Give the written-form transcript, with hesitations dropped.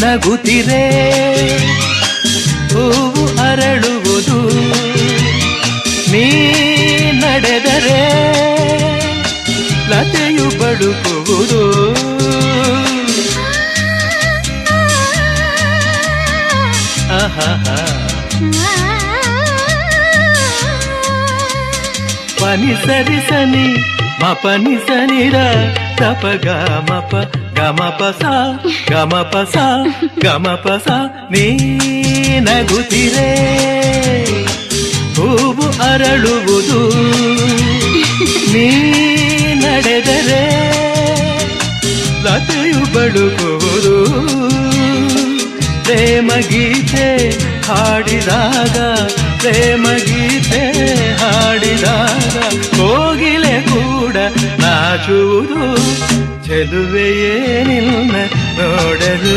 ನಗುತ್ತಿರೆ ಹೂವು ಅರಳುವುದು ನೀ ನಡೆದರೆ ಲತೆಯು ಬಳುಕುವುದು ಪನಿ ಸರಿ ಸನಿ ಮಪನಿ ಸನಿರ ತಪ ಗಮಪ ಗಮಪ ಸ ಗಮಪ ಸ ಗಮಪ ಸ ನೀ ನಗುತ್ತಿರೆ ಹೂವು ಅರಳುವುದು ನೀ ನಡೆದರೆ ಲತೆಯು ಬಳುಕುವುದು ಪ್ರೇಮ ಗೀತೆ ಹಾಡಿದಾಗ ಪ್ರೇಮ ಗೀತೆ ಹಾಡಿದಾಗ ಕೋಗಿಲೆ ಕೂಡ ನಾಚುವುದು ಚೆಲುವೆಯೇ ನಿನ್ನ ನೋಡಲು